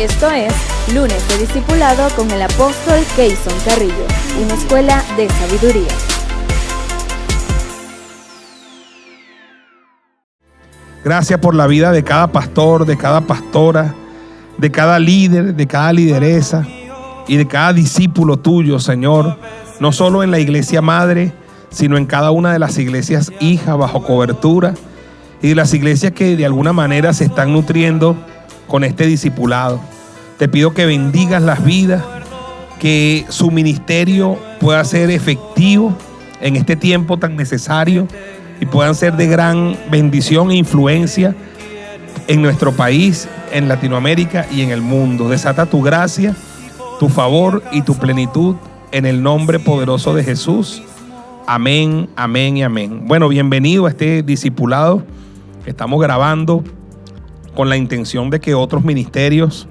Esto es Lunes de Discipulado con el apóstol Keyson Carrillo, una escuela de sabiduría. Gracias por la vida de cada pastor, de cada pastora, de cada líder, de cada lideresa y de cada discípulo tuyo, Señor. No solo en la iglesia madre, sino en cada una de las iglesias hijas bajo cobertura y de las iglesias que de alguna manera se están nutriendo con este discipulado. Te pido que bendigas las vidas, que su ministerio pueda ser efectivo en este tiempo tan necesario y puedan ser de gran bendición e influencia en nuestro país, en Latinoamérica y en el mundo. Desata tu gracia, tu favor y tu plenitud en el nombre poderoso de Jesús. Amén, amén y amén. Bueno, bienvenido a este discipulado. Estamos grabando con la intención de que otros ministerios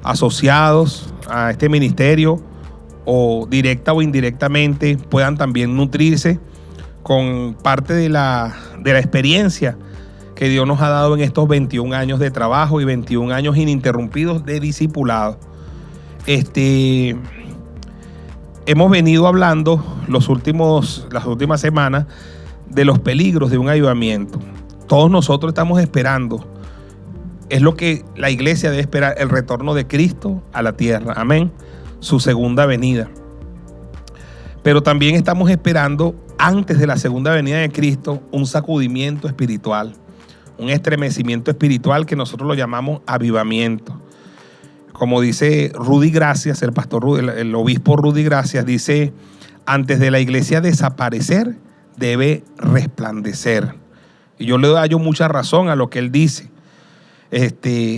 asociados a este ministerio o directa o indirectamente puedan también nutrirse con parte de la experiencia que Dios nos ha dado en estos 21 años de trabajo y 21 años ininterrumpidos de discipulado. Hemos venido hablando las últimas semanas de los peligros de un avivamiento. Todos nosotros estamos esperando, es lo que la iglesia debe esperar, el retorno de Cristo a la tierra, amén, su segunda venida. Pero también estamos esperando, antes de la segunda venida de Cristo, un sacudimiento espiritual, un estremecimiento espiritual que nosotros lo llamamos avivamiento. Como dice Rudy Gracias, el obispo Rudy Gracias, dice: antes de la iglesia desaparecer, debe resplandecer. Y yo le doy mucha razón a lo que él dice.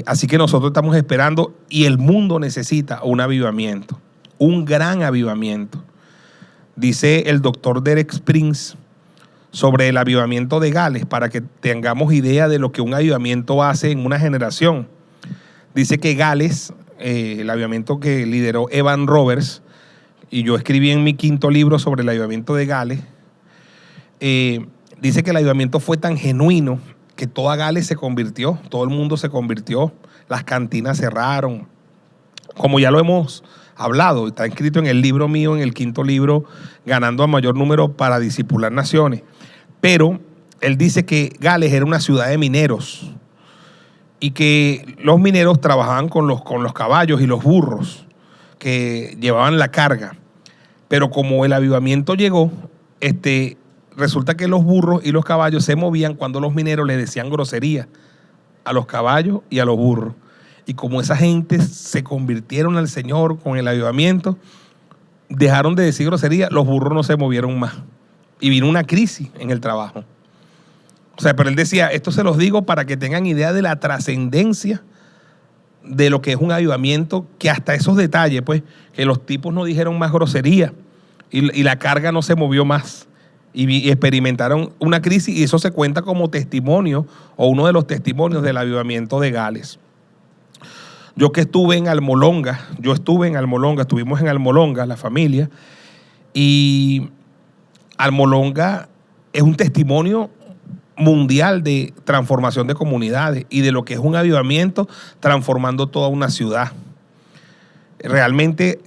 Así que nosotros estamos esperando y el mundo necesita un avivamiento, un gran avivamiento. Dice el doctor Derek Springs sobre el avivamiento de Gales, para que tengamos idea de lo que un avivamiento hace en una generación. Dice que Gales, el avivamiento que lideró Evan Roberts, y yo escribí en mi 5º libro sobre el avivamiento de Gales, dice que el avivamiento fue tan genuino que toda Gales se convirtió, todo el mundo se convirtió, las cantinas cerraron, como ya lo hemos hablado, está escrito en el libro mío, en el 5º libro, Ganando a Mayor Número para Discipular Naciones. Pero él dice que Gales era una ciudad de mineros y que los mineros trabajaban con los caballos y los burros que llevaban la carga. Pero como el avivamiento llegó, resulta que los burros y los caballos se movían cuando los mineros les decían grosería a los caballos y a los burros. Y como esa gente se convirtieron al Señor con el avivamiento, dejaron de decir grosería, los burros no se movieron más. Y vino una crisis en el trabajo. O sea, pero él decía, esto se los digo para que tengan idea de la trascendencia de lo que es un avivamiento, que hasta esos detalles, pues, que los tipos no dijeron más grosería y la carga no se movió más. Y experimentaron una crisis, y eso se cuenta como testimonio o uno de los testimonios del avivamiento de Gales. Yo que estuvimos en Almolonga, la familia, y Almolonga es un testimonio mundial de transformación de comunidades y de lo que es un avivamiento transformando toda una ciudad. Realmente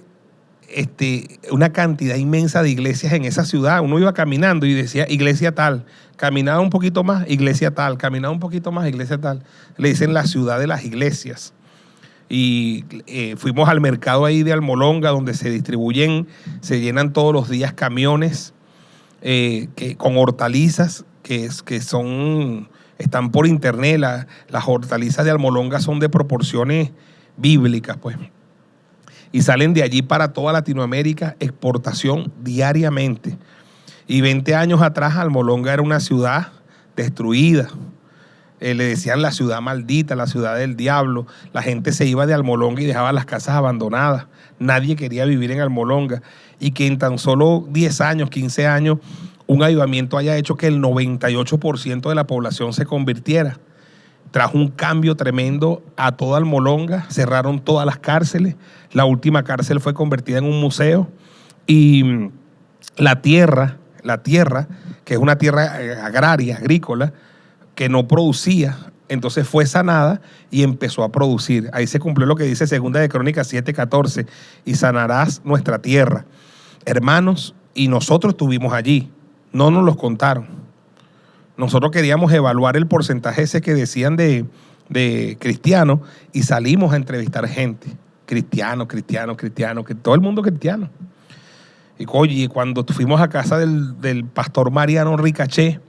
una cantidad inmensa de iglesias en esa ciudad. Uno iba caminando y decía iglesia tal, caminaba un poquito más, iglesia tal, caminaba un poquito más, iglesia tal. Le dicen la ciudad de las iglesias. Y fuimos al mercado ahí de Almolonga, donde se llenan todos los días camiones con hortalizas que están por internet. Las hortalizas de Almolonga son de proporciones bíblicas, pues. Y salen de allí para toda Latinoamérica, exportación diariamente. Y 20 años atrás Almolonga era una ciudad destruida. Le decían la ciudad maldita, la ciudad del diablo. La gente se iba de Almolonga y dejaba las casas abandonadas. Nadie quería vivir en Almolonga. Y que en tan solo 10 años, 15 años, un avivamiento haya hecho que el 98% de la población se convirtiera. Trajo un cambio tremendo a toda Almolonga. Cerraron todas las cárceles. La última cárcel fue convertida en un museo. Y la tierra, que es una tierra agraria, agrícola, que no producía, entonces fue sanada y empezó a producir. Ahí se cumplió lo que dice 2 de Crónicas 7:14, y sanarás nuestra tierra. Hermanos, y nosotros estuvimos allí, no nos los contaron. Nosotros queríamos evaluar el porcentaje ese que decían de cristianos, y salimos a entrevistar gente. Cristiano, que todo el mundo cristiano. Y oye, cuando fuimos a casa del pastor Mariano Ricaché,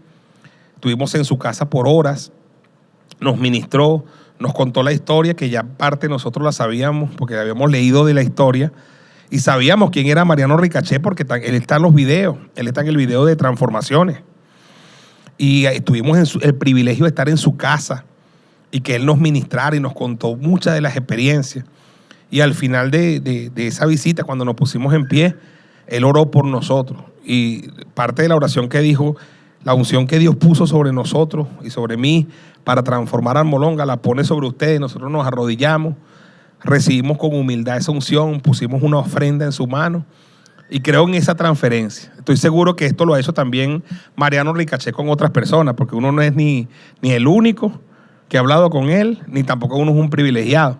estuvimos en su casa por horas, nos ministró, nos contó la historia, que ya parte nosotros la sabíamos, porque habíamos leído de la historia, y sabíamos quién era Mariano Ricaché, porque él está en los videos, él está en el video de Transformaciones. Y tuvimos el privilegio de estar en su casa, y que él nos ministrara y nos contó muchas de las experiencias. Y al final de esa visita, cuando nos pusimos en pie, él oró por nosotros. Y parte de la oración que dijo, la unción que Dios puso sobre nosotros y sobre mí para transformar a Almolonga, la pone sobre ustedes. Nosotros nos arrodillamos, recibimos con humildad esa unción, pusimos una ofrenda en su mano, y creo en esa transferencia. Estoy seguro que esto lo ha hecho también Mariano Ricaché con otras personas, porque uno no es ni el único que ha hablado con él, ni tampoco uno es un privilegiado.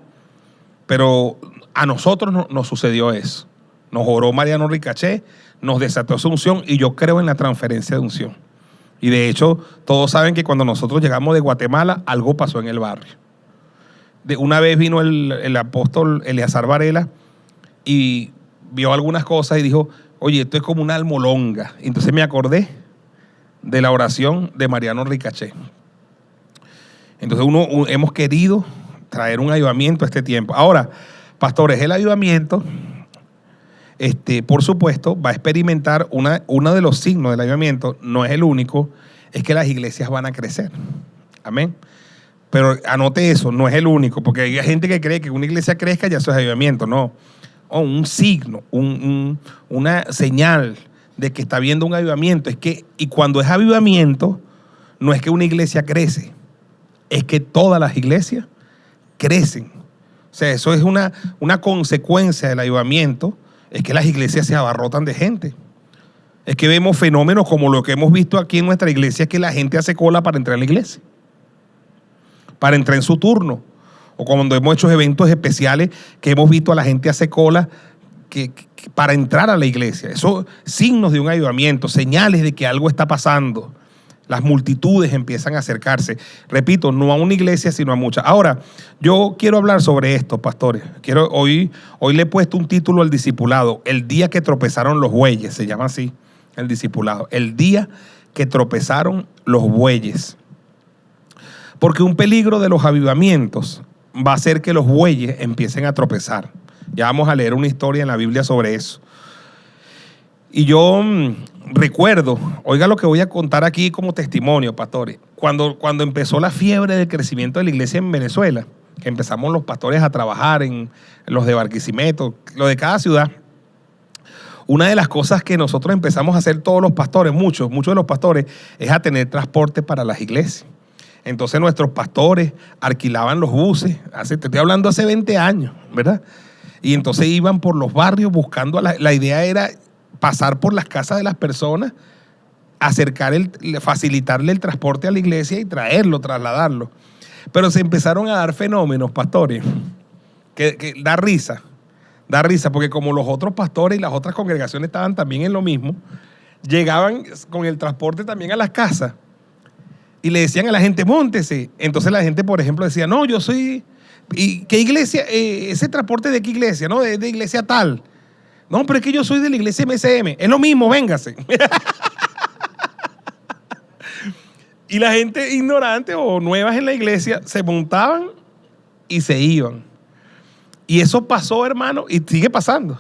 Pero a nosotros nos sucedió eso. Nos oró Mariano Ricaché, nos desató esa unción, y yo creo en la transferencia de unción. Y de hecho, todos saben que cuando nosotros llegamos de Guatemala, algo pasó en el barrio. Una vez vino el apóstol Eleazar Varela y vio algunas cosas y dijo, oye, esto es como una almolonga. Entonces me acordé de la oración de Mariano Ricaché. Entonces hemos querido traer un avivamiento a este tiempo. Ahora, pastores, el avivamiento, por supuesto, va a experimentar uno de los signos del avivamiento, no es el único, es que las iglesias van a crecer. Amén. Pero anote eso, no es el único, porque hay gente que cree que una iglesia crezca ya eso es avivamiento. No, un signo, una señal de que está habiendo un avivamiento. Y cuando es avivamiento, no es que una iglesia crece, es que todas las iglesias crecen. O sea, eso es una consecuencia del avivamiento, es que las iglesias se abarrotan de gente. Es que vemos fenómenos como lo que hemos visto aquí en nuestra iglesia, que la gente hace cola para entrar a la iglesia, para entrar en su turno. O cuando hemos hecho eventos especiales que hemos visto a la gente hace cola para entrar a la iglesia. Eso, signos de un avivamiento, señales de que algo está pasando. Las multitudes empiezan a acercarse. Repito, no a una iglesia, sino a muchas. Ahora, yo quiero hablar sobre esto, pastores. Hoy le he puesto un título al discipulado. El día que tropezaron los bueyes, se llama así, el discipulado. El día que tropezaron los bueyes. Porque un peligro de los avivamientos va a ser que los bueyes empiecen a tropezar. Ya vamos a leer una historia en la Biblia sobre eso. Y yo recuerdo, oiga lo que voy a contar aquí como testimonio, pastores. Cuando empezó la fiebre del crecimiento de la iglesia en Venezuela, que empezamos los pastores a trabajar en los de Barquisimeto, lo de cada ciudad, una de las cosas que nosotros empezamos a hacer todos los pastores, muchos de los pastores, es a tener transporte para las iglesias. Entonces nuestros pastores alquilaban los buses, te estoy hablando hace 20 años, ¿verdad? Y entonces iban por los barrios buscando, la idea era pasar por las casas de las personas, facilitarle el transporte a la iglesia y trasladarlo. Pero se empezaron a dar fenómenos, pastores, que da risa, porque como los otros pastores y las otras congregaciones estaban también en lo mismo, llegaban con el transporte también a las casas y le decían a la gente, móntese. Entonces la gente, por ejemplo, decía, no, yo soy... ¿Y qué iglesia? ¿Ese transporte de qué iglesia? No, de iglesia tal. No, pero es que yo soy de la iglesia MCM. Es lo mismo, véngase. Y la gente ignorante o nuevas en la iglesia se montaban y se iban. Y eso pasó, hermano, y sigue pasando.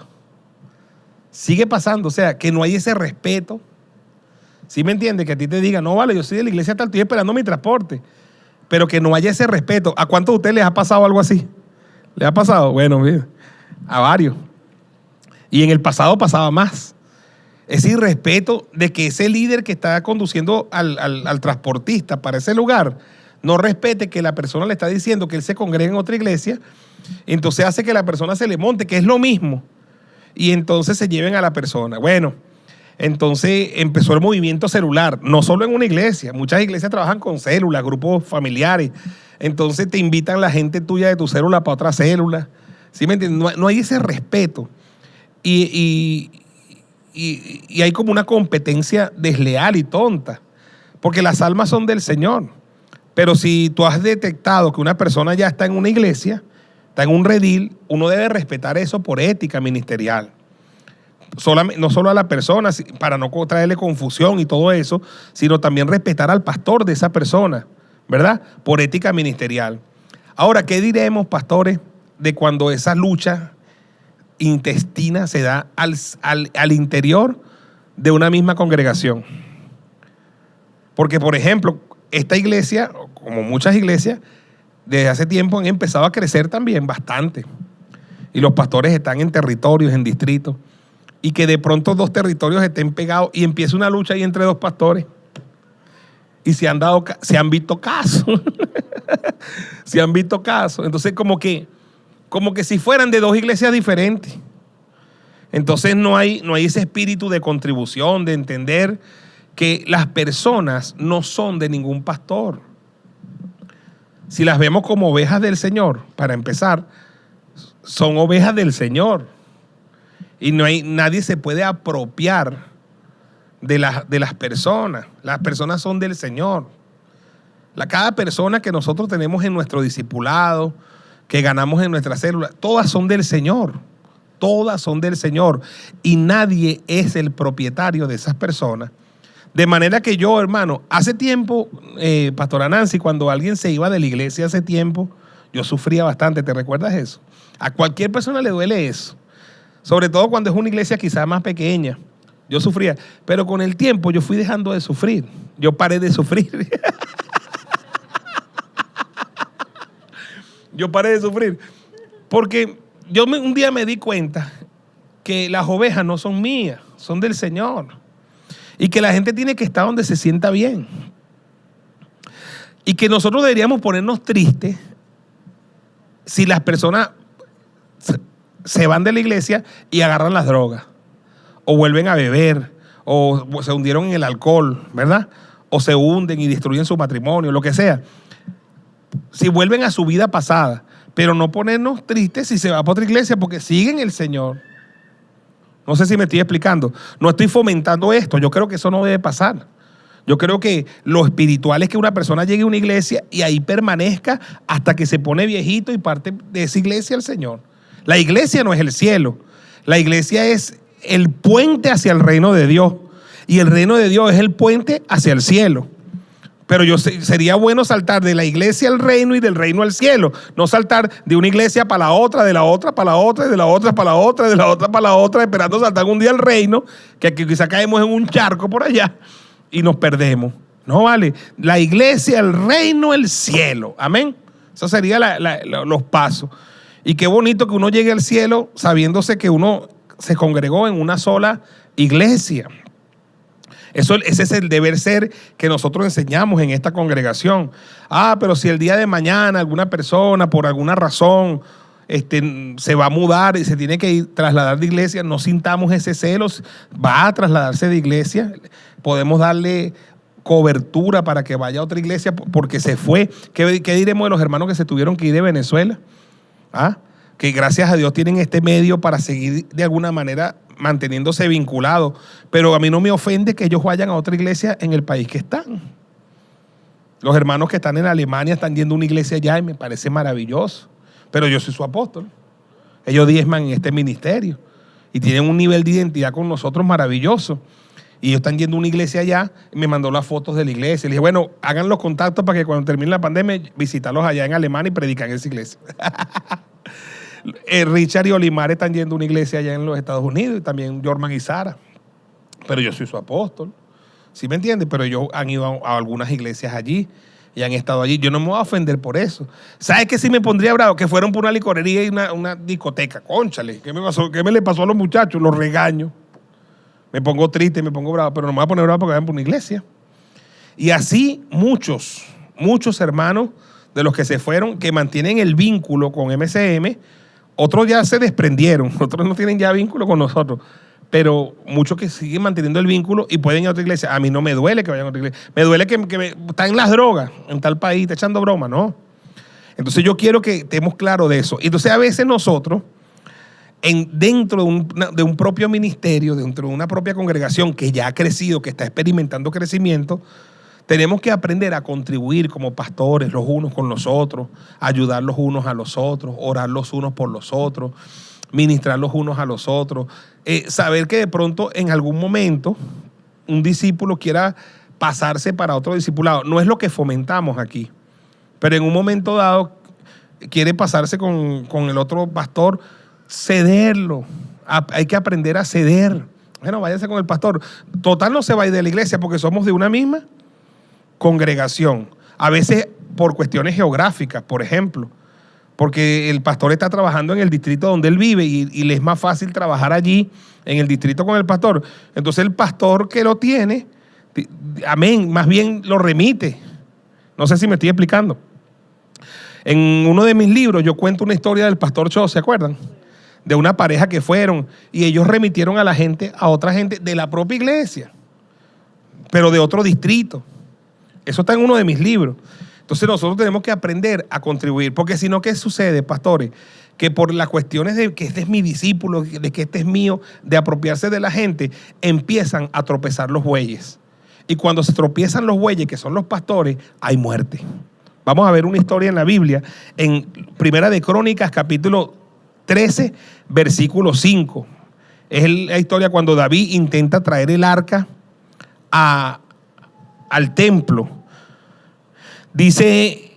Sigue pasando. O sea, que no hay ese respeto. ¿Sí me entiendes? Que a ti te digan, no, vale, yo soy de la iglesia tal, estoy esperando mi transporte. Pero que no haya ese respeto. ¿A cuántos de ustedes les ha pasado algo así? ¿Les ha pasado? Bueno, mira, a varios. Y en el pasado pasaba más. Ese irrespeto de que ese líder que está conduciendo al transportista para ese lugar no respete que la persona le está diciendo que él se congrega en otra iglesia, entonces hace que la persona se le monte, que es lo mismo, y entonces se lleven a la persona. Bueno, Entonces empezó el movimiento celular, no solo en una iglesia, muchas iglesias trabajan con células, grupos familiares. Entonces te invitan la gente tuya de tu célula para otra célula. ¿Sí me entiendes? No hay ese respeto. Y hay como una competencia desleal y tonta, porque las almas son del Señor. Pero si tú has detectado que una persona ya está en una iglesia, está en un redil, uno debe respetar eso por ética ministerial. No solo a la persona, para no traerle confusión y todo eso, sino también respetar al pastor de esa persona, ¿verdad? Por ética ministerial. Ahora, ¿qué diremos, pastores, de cuando esa lucha intestina se da al interior de una misma congregación? Porque, por ejemplo, esta iglesia, como muchas iglesias, desde hace tiempo han empezado a crecer también bastante. Y los pastores están en territorios, en distritos. Y que de pronto dos territorios estén pegados y empieza una lucha ahí entre dos pastores. Y se han visto casos. Se han visto casos. Entonces, como que si fueran de dos iglesias diferentes. Entonces no hay ese espíritu de contribución, de entender que las personas no son de ningún pastor. Si las vemos como ovejas del Señor, para empezar, son ovejas del Señor. Y nadie se puede apropiar de las personas. Las personas son del Señor. Cada persona que nosotros tenemos en nuestro discipulado, que ganamos en nuestra célula, todas son del Señor. Todas son del Señor. Y nadie es el propietario de esas personas. De manera que yo, hermano, hace tiempo, Pastora Nancy, cuando alguien se iba de la iglesia hace tiempo, yo sufría bastante. ¿Te recuerdas eso? A cualquier persona le duele eso. Sobre todo cuando es una iglesia quizás más pequeña. Yo sufría. Pero con el tiempo yo fui dejando de sufrir. Yo paré de sufrir. Yo paré de sufrir. Porque un día me di cuenta que las ovejas no son mías, son del Señor. Y que la gente tiene que estar donde se sienta bien. Y que nosotros deberíamos ponernos tristes si las personas se van de la iglesia y agarran las drogas, o vuelven a beber, o se hundieron en el alcohol, ¿verdad? O se hunden y destruyen su matrimonio, lo que sea. Si vuelven a su vida pasada, pero no ponernos tristes si se va para otra iglesia porque siguen el Señor. No sé si me estoy explicando. No estoy fomentando esto. Yo creo que eso no debe pasar. Yo creo que lo espiritual es que una persona llegue a una iglesia y ahí permanezca hasta que se pone viejito y parte de esa iglesia al Señor. La iglesia no es el cielo. La iglesia es el puente hacia el reino de Dios. Y el reino de Dios es el puente hacia el cielo. Pero sería bueno saltar de la iglesia al reino y del reino al cielo. No saltar de una iglesia para la otra, de la otra para la otra, de la otra para la otra, de la otra para la otra, esperando saltar un día al reino, que quizá caemos en un charco por allá y nos perdemos. No vale. La iglesia, el reino, el cielo. Amén. Esos serían los pasos. Y qué bonito que uno llegue al cielo sabiéndose que uno se congregó en una sola iglesia. Ese es el deber ser que nosotros enseñamos en esta congregación. Pero si el día de mañana alguna persona por alguna razón se va a mudar y se tiene que trasladar de iglesia, no sintamos ese celo, va a trasladarse de iglesia, podemos darle cobertura para que vaya a otra iglesia porque se fue. ¿Qué diremos de los hermanos que se tuvieron que ir de Venezuela? Que gracias a Dios tienen este medio para seguir de alguna manera manteniéndose vinculados. Pero a mí no me ofende que ellos vayan a otra iglesia en el país que están. Los hermanos que están en Alemania están yendo a una iglesia allá y me parece maravilloso. Pero yo soy su apóstol. Ellos diezman en este ministerio y tienen un nivel de identidad con nosotros maravilloso. Y ellos están yendo a una iglesia allá y me mandó las fotos de la iglesia. Le dije, bueno, hagan los contactos para que cuando termine la pandemia visitarlos allá en Alemania y predican en esa iglesia. Richard y Olimar están yendo a una iglesia allá en los Estados Unidos y también Jorman y Sara. Pero yo soy su apóstol. ¿Sí me entiendes? Pero ellos han ido a algunas iglesias allí y han estado allí. Yo no me voy a ofender por eso. ¿Sabes qué sí me pondría bravo? Que fueron por una licorería y una discoteca. Cónchale, ¿qué me le pasó a los muchachos? Los regaño. Me pongo triste, me pongo bravo, pero no me voy a poner bravo porque vayan por una iglesia. Y así muchos hermanos de los que se fueron, que mantienen el vínculo con MCM, otros ya se desprendieron, otros no tienen ya vínculo con nosotros, pero muchos que siguen manteniendo el vínculo y pueden ir a otra iglesia. A mí no me duele que vayan a otra iglesia. Me duele que están en las drogas en tal país, está echando broma, ¿no? Entonces yo quiero que estemos claros de eso. Entonces a veces nosotros, dentro de un propio ministerio, dentro de una propia congregación que ya ha crecido, que está experimentando crecimiento, tenemos que aprender a contribuir como pastores los unos con los otros, ayudar los unos a los otros, orar los unos por los otros, ministrar los unos a los otros. Saber que de pronto en algún momento un discípulo quiera pasarse para otro discipulado. No es lo que fomentamos aquí, pero en un momento dado quiere pasarse con el otro pastor, cederlo. Hay que aprender a ceder. Bueno, váyase con el pastor. Total, no se va a ir de la iglesia porque somos de una misma congregación. A veces por cuestiones geográficas, por ejemplo, porque el pastor está trabajando en el distrito donde él vive y le es más fácil trabajar allí en el distrito con el pastor. Entonces el pastor que lo tiene, amén, más bien lo remite. No sé si me estoy explicando. En uno de mis libros yo cuento una historia del pastor Cho, ¿se acuerdan? De una pareja que fueron y ellos remitieron a la gente, a otra gente de la propia iglesia, pero de otro distrito. Eso está en uno de mis libros. Entonces nosotros tenemos que aprender a contribuir, porque si no, ¿qué sucede, pastores? Que por las cuestiones de que este es mi discípulo, de que este es mío, de apropiarse de la gente, empiezan a tropezar los bueyes. Y cuando se tropiezan los bueyes, que son los pastores, hay muerte. Vamos a ver una historia en la Biblia, en Primera de Crónicas, capítulo 13, versículo 5. Es la historia cuando David intenta traer el arca al templo. Dice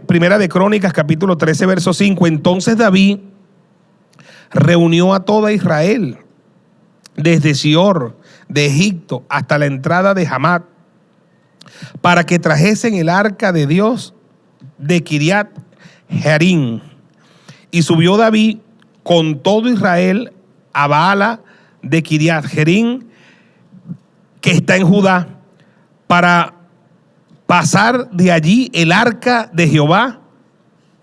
Primera de Crónicas, capítulo 13, verso 5. Entonces David reunió a toda Israel, desde Sior, de Egipto, hasta la entrada de Hamat, para que trajesen el arca de Dios de Kiriat Jearim. Y subió David con todo Israel a Baala de Kiriat Jearim, que está en Judá, para pasar de allí el arca de Jehová,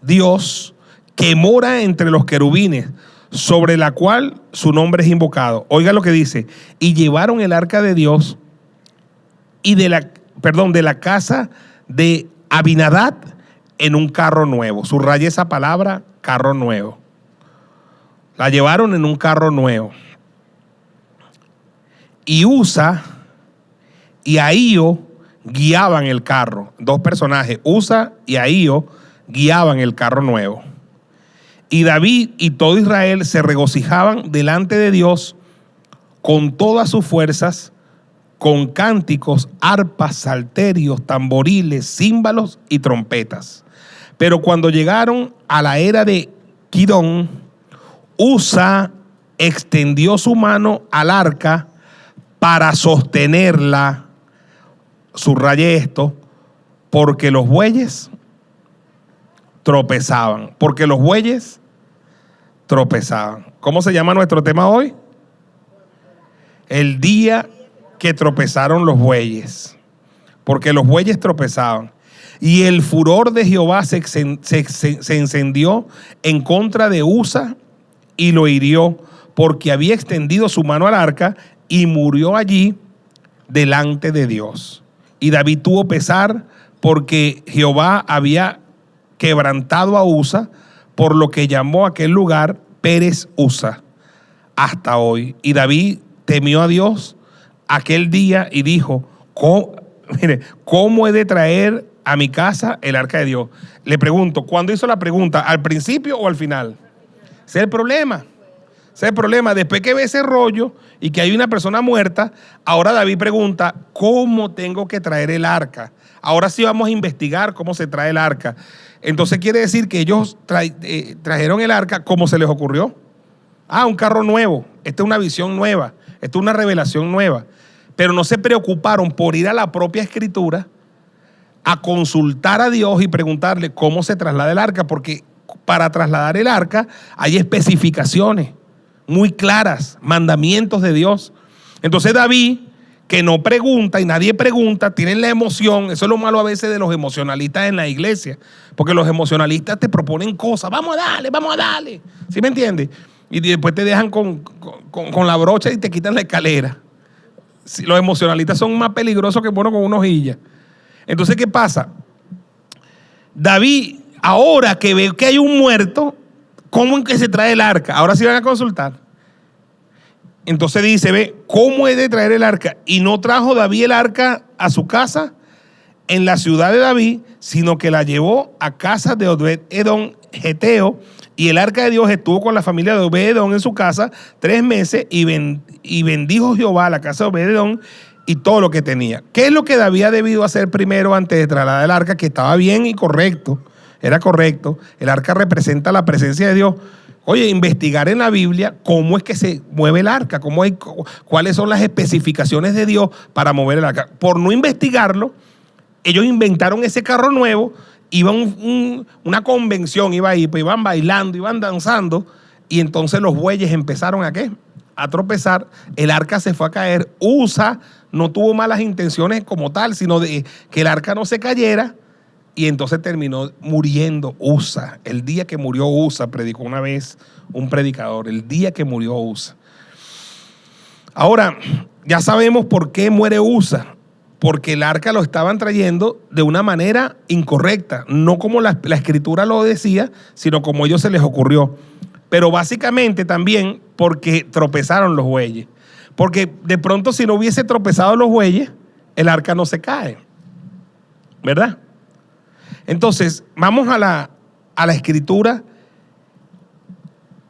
Dios, que mora entre los querubines, sobre la cual su nombre es invocado. Oiga lo que dice: y llevaron el arca de Dios y de la casa de Abinadab en un carro nuevo. Subraya esa palabra, carro nuevo. La llevaron en un carro nuevo. Y Usa y Ahío guiaban el carro. Dos personajes, Usa y Ahío, guiaban el carro nuevo. Y David y todo Israel se regocijaban delante de Dios con todas sus fuerzas, con cánticos, arpas, salterios, tamboriles, címbalos y trompetas. Pero cuando llegaron a la era de Kidón, Usa extendió su mano al arca para sostenerla. Subraye esto, porque los bueyes tropezaban. Porque los bueyes tropezaban. ¿Cómo se llama nuestro tema hoy? El día que tropezaron los bueyes. Porque los bueyes tropezaban. Y el furor de Jehová se encendió en contra de Usa y lo hirió, porque había extendido su mano al arca y murió allí delante de Dios. Y David tuvo pesar porque Jehová había quebrantado a Usa, por lo que llamó a aquel lugar Pérez Usa hasta hoy. Y David temió a Dios aquel día y dijo: ¿cómo he de traer a mi casa el arca de Dios? Le pregunto, ¿cuándo hizo la pregunta? ¿Al principio o al final? Ese es el problema. Ese es el problema. Después que ve ese rollo y que hay una persona muerta, ahora David pregunta: ¿cómo tengo que traer el arca? Ahora sí vamos a investigar cómo se trae el arca. Entonces quiere decir que ellos trajeron el arca como se les ocurrió. Un carro nuevo. Esta es una visión nueva. Esta es una revelación nueva. Pero no se preocuparon por ir a la propia escritura a consultar a Dios y preguntarle cómo se traslada el arca, porque para trasladar el arca hay especificaciones muy claras, mandamientos de Dios. Entonces David, que no pregunta y nadie pregunta, tienen la emoción. Eso es lo malo a veces de los emocionalistas en la iglesia, porque los emocionalistas te proponen cosas: vamos a darle, ¿sí me entiendes? Y después te dejan con la brocha y te quitan la escalera. Si los emocionalistas son más peligrosos que bueno con una hojilla. Entonces, ¿qué pasa? David, ahora que ve que hay un muerto, ¿cómo es que se trae el arca? Ahora sí van a consultar. Entonces dice, ve, ¿cómo es de traer el arca? Y no trajo David el arca a su casa en la ciudad de David, sino que la llevó a casa de Obed-Edom Geteo, y el arca de Dios estuvo con la familia de Obed-Edom en su casa 3 meses, y bendijo Jehová la casa de Obed-Edom y todo lo que tenía. ¿Qué es lo que David ha debido hacer primero antes de trasladar el arca? Que estaba bien y correcto, era correcto. El arca representa la presencia de Dios. Oye, investigar en la Biblia cómo es que se mueve el arca, cuáles son las especificaciones de Dios para mover el arca. Por no investigarlo, ellos inventaron ese carro nuevo, iba una convención, iba ahí, pues iban bailando, iban danzando, y entonces los bueyes empezaron ¿a qué? A tropezar, el arca se fue a caer. Usa no tuvo malas intenciones como tal, sino de que el arca no se cayera, y entonces terminó muriendo Usa. El día que murió Usa, predicó una vez un predicador, el día que murió Usa. Ahora, ya sabemos por qué muere Usa. Porque el arca lo estaban trayendo de una manera incorrecta, no como la escritura lo decía, sino como a ellos se les ocurrió. Pero básicamente también porque tropezaron los bueyes. Porque de pronto si no hubiese tropezado los bueyes, el arca no se cae. ¿Verdad? Entonces, vamos a la escritura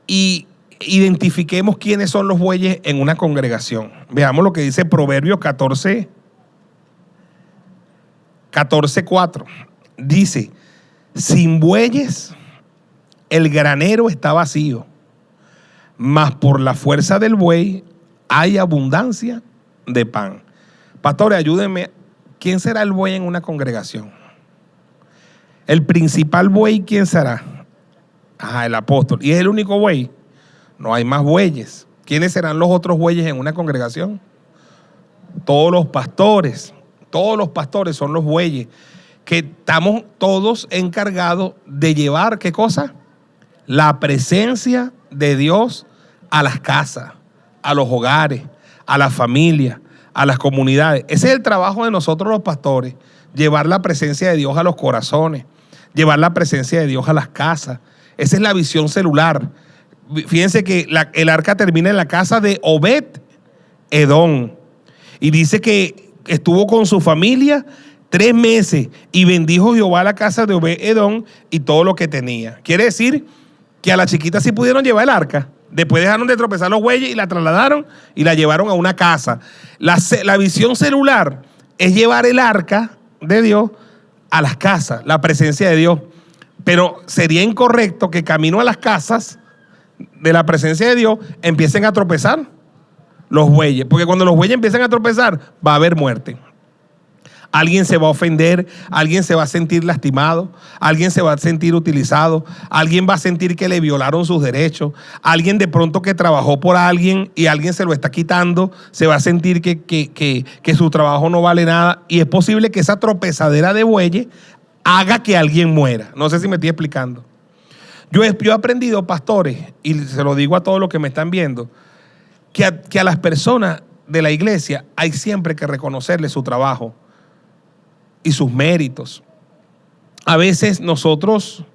y identifiquemos quiénes son los bueyes en una congregación. Veamos lo que dice Proverbios 14:4. Dice, sin bueyes el granero está vacío, mas por la fuerza del buey hay abundancia de pan. Pastores, ayúdenme. ¿Quién será el buey en una congregación? El principal buey, ¿quién será? El apóstol. ¿Y es el único buey? No hay más bueyes. ¿Quiénes serán los otros bueyes en una congregación? Todos los pastores. Todos los pastores son los bueyes, que estamos todos encargados de llevar, ¿qué cosa? La presencia de Dios a las casas, a los hogares, a las familias, a las comunidades. Ese es el trabajo de nosotros los pastores, llevar la presencia de Dios a los corazones, llevar la presencia de Dios a las casas. Esa es la visión celular. Fíjense que el arca termina en la casa de Obed-Edom, y dice que estuvo con su familia 3 meses y bendijo Jehová la casa de Obed-Edom y todo lo que tenía. Quiere decir que a la chiquita sí pudieron llevar el arca. Después dejaron de tropezar los bueyes y la trasladaron y la llevaron a una casa. La visión celular es llevar el arca de Dios a las casas, la presencia de Dios. Pero sería incorrecto que camino a las casas de la presencia de Dios empiecen a tropezar los bueyes, porque cuando los bueyes empiezan a tropezar va a haber muerte. Alguien se va a ofender, alguien se va a sentir lastimado, alguien se va a sentir utilizado, alguien va a sentir que le violaron sus derechos, alguien de pronto que trabajó por alguien y alguien se lo está quitando, se va a sentir que su trabajo no vale nada, y es posible que esa tropezadera de bueyes haga que alguien muera. No sé si me estoy explicando. Yo he aprendido, pastores, y se lo digo a todos los que me están viendo, que a las personas de la iglesia hay siempre que reconocerle su trabajo y sus méritos. A veces nosotros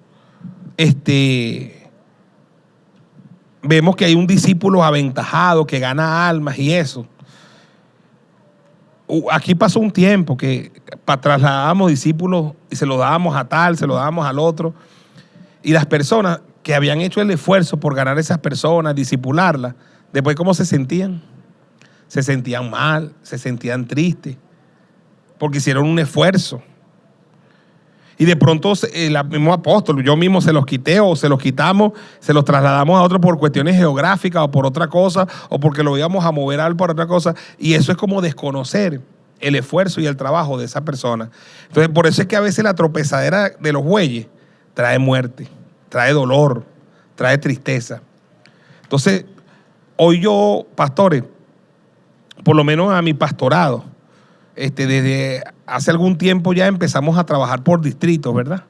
vemos que hay un discípulo aventajado que gana almas y eso. Aquí pasó un tiempo que trasladábamos discípulos y se los dábamos a tal, se los dábamos al otro, y las personas que habían hecho el esfuerzo por ganar a esas personas, discipularlas, después, ¿cómo se sentían? Se sentían mal, se sentían tristes, porque hicieron un esfuerzo. Y de pronto el mismo apóstol, yo mismo se los quité o se los quitamos, se los trasladamos a otro por cuestiones geográficas o por otra cosa, o porque lo íbamos a mover algo por otra cosa. Y eso es como desconocer el esfuerzo y el trabajo de esa persona. Entonces, por eso es que a veces la tropezadera de los bueyes trae muerte, trae dolor, trae tristeza. Entonces, hoy yo, pastores, por lo menos a mi pastorado, desde hace algún tiempo ya empezamos a trabajar por distritos, ¿verdad?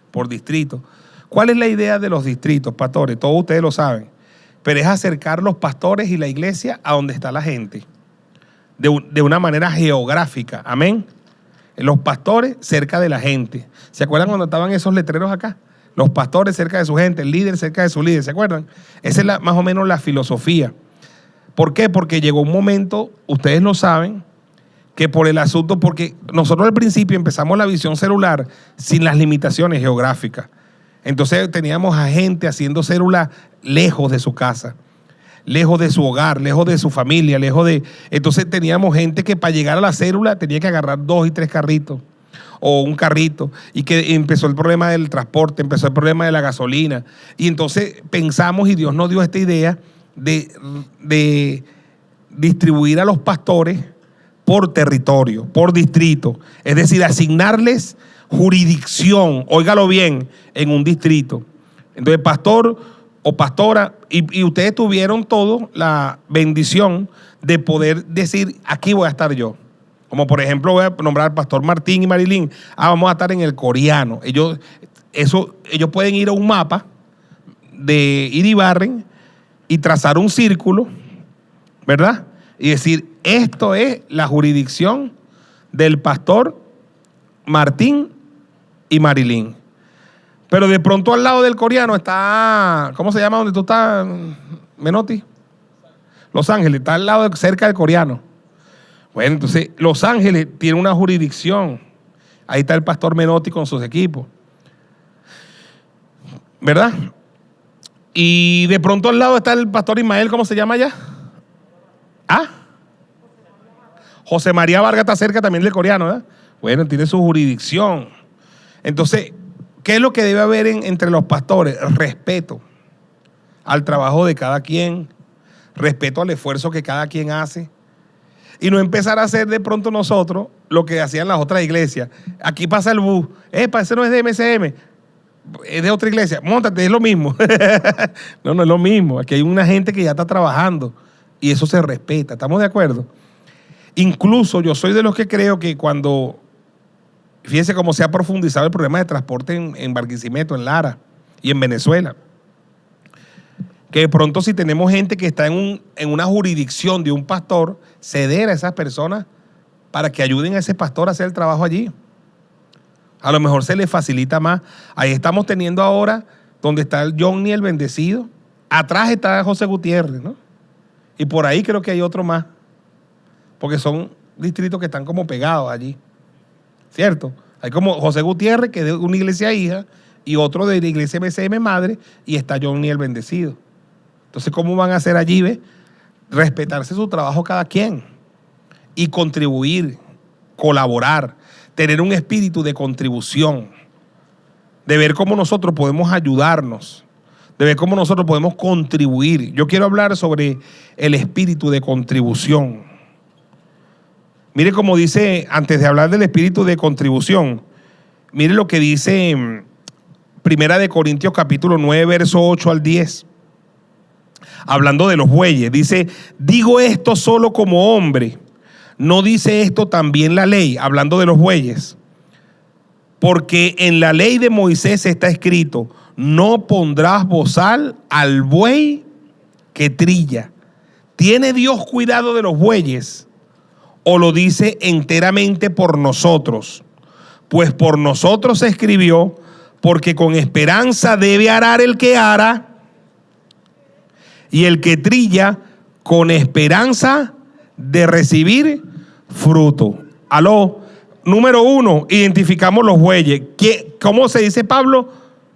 Por distritos. ¿Cuál es la idea de los distritos, pastores? Todos ustedes lo saben. pero es acercar los pastores y la iglesia a donde está la gente, de una manera geográfica. Amén. Los pastores cerca de la gente. ¿Se acuerdan cuando estaban esos letreros acá? Los pastores cerca de su gente, el líder cerca de su líder. ¿Se acuerdan? Esa es más o menos la filosofía. ¿Por qué? Porque llegó un momento, ustedes lo saben, que por el asunto, porque nosotros al principio empezamos la visión celular sin las limitaciones geográficas. Entonces teníamos a gente haciendo células lejos de su casa, lejos de su hogar, lejos de su familia, Entonces teníamos gente que para llegar a la célula tenía que agarrar 2 y 3 carritos o un carrito, y que empezó el problema del transporte, empezó el problema de la gasolina. Y entonces pensamos, y Dios nos dio esta idea de distribuir a los pastores por territorio, por distrito. Es decir, asignarles jurisdicción, óigalo bien, en un distrito. Entonces, pastor o pastora, y ustedes tuvieron todo la bendición de poder decir, aquí voy a estar yo. Como por ejemplo, voy a nombrar al pastor Martín y Marilyn. Vamos a estar en el Coreano. Ellos pueden ir a un mapa de Iribarren y trazar un círculo, ¿verdad? Y decir, esto es la jurisdicción del pastor Martín y Marilyn. Pero de pronto al lado del Coreano está, ¿cómo se llama donde tú estás, Menotti? Los Ángeles, está al lado, cerca del Coreano. Bueno, entonces Los Ángeles tiene una jurisdicción. Ahí está el pastor Menotti con sus equipos, ¿verdad? Y de pronto al lado está el pastor Ismael, ¿cómo se llama allá? José María Vargas está cerca también del Coreano, ¿verdad? Bueno, tiene su jurisdicción. Entonces, ¿qué es lo que debe haber entre los pastores? Respeto al trabajo de cada quien, respeto al esfuerzo que cada quien hace, y no empezar a hacer de pronto nosotros lo que hacían las otras iglesias. Aquí pasa el bus, ese no es de MCM, es de otra iglesia, móntate, es lo mismo. No es lo mismo. Aquí hay una gente que ya está trabajando y eso se respeta. ¿Estamos de acuerdo? Incluso yo soy de los que creo que cuando, fíjense cómo se ha profundizado el problema de transporte en Barquisimeto, en Lara y en Venezuela, que de pronto si tenemos gente que está en una jurisdicción de un pastor, ceder a esas personas para que ayuden a ese pastor a hacer el trabajo allí. A lo mejor se le facilita más. Ahí estamos teniendo ahora, donde está el Johnny el Bendecido, atrás está José Gutiérrez, ¿no? Y por ahí creo que hay otro más, porque son distritos que están como pegados allí, ¿cierto? Hay como José Gutiérrez, que es de una iglesia hija, y otro de la iglesia MCM Madre, y está Johnny el Bendecido. Entonces, ¿cómo van a hacer allí, ve? Respetarse su trabajo cada quien y contribuir, colaborar, tener un espíritu de contribución, de ver cómo nosotros podemos ayudarnos, de ver cómo nosotros podemos contribuir. Yo quiero hablar sobre el espíritu de contribución. Mire cómo dice, antes de hablar del espíritu de contribución, mire lo que dice Primera de Corintios capítulo 9, verso 8 al 10. Hablando de los bueyes, dice, digo esto solo como hombre, ¿no dice esto también la ley? Hablando de los bueyes. Porque en la ley de Moisés está escrito, no pondrás bozal al buey que trilla. ¿Tiene Dios cuidado de los bueyes? ¿O lo dice enteramente por nosotros? Pues por nosotros se escribió, porque con esperanza debe arar el que ara, y el que trilla con esperanza de recibir fruto. Aló. Número 1, identificamos los bueyes. ¿Cómo se dice Pablo?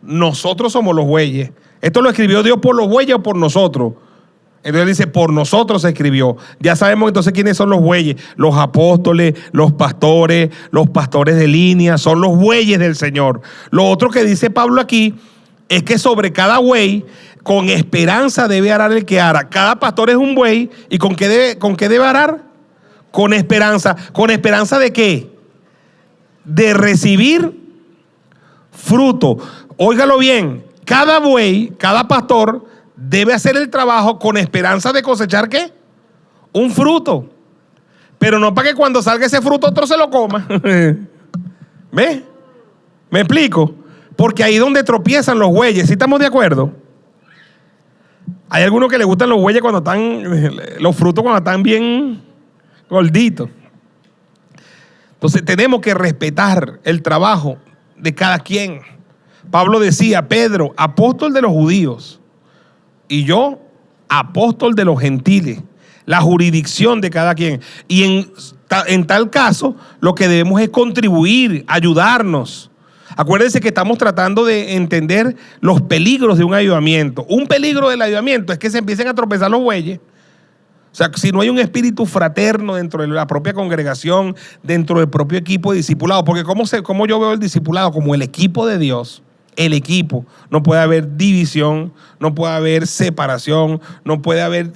Nosotros somos los bueyes. ¿Esto lo escribió Dios por los bueyes o por nosotros? Entonces dice, por nosotros se escribió. Ya sabemos entonces quiénes son los bueyes. Los apóstoles, los pastores de línea, son los bueyes del Señor. Lo otro que dice Pablo aquí es que sobre cada buey, con esperanza debe arar el que ara. Cada pastor es un buey. ¿Y con qué debe arar? Con esperanza. ¿Con esperanza de qué? De recibir fruto. Óigalo bien. Cada buey, cada pastor debe hacer el trabajo con esperanza de cosechar ¿qué? Un fruto. Pero no para que cuando salga ese fruto otro se lo coma. ¿Ve? ¿Me explico? Porque ahí es donde tropiezan los bueyes. ¿Sí estamos de acuerdo? Hay algunos que les gustan los bueyes cuando están, los frutos cuando están bien gorditos. Entonces tenemos que respetar el trabajo de cada quien. Pablo decía, Pedro, apóstol de los judíos, y yo, apóstol de los gentiles. La jurisdicción de cada quien. Y en tal caso, lo que debemos es contribuir, ayudarnos. Acuérdense que estamos tratando de entender los peligros de un avivamiento. Un peligro del avivamiento es que se empiecen a tropezar los bueyes. O sea, si no hay un espíritu fraterno dentro de la propia congregación, dentro del propio equipo de discipulado, porque ¿cómo yo veo el discipulado? Como el equipo de Dios. El equipo. No puede haber división, no puede haber separación, no puede haber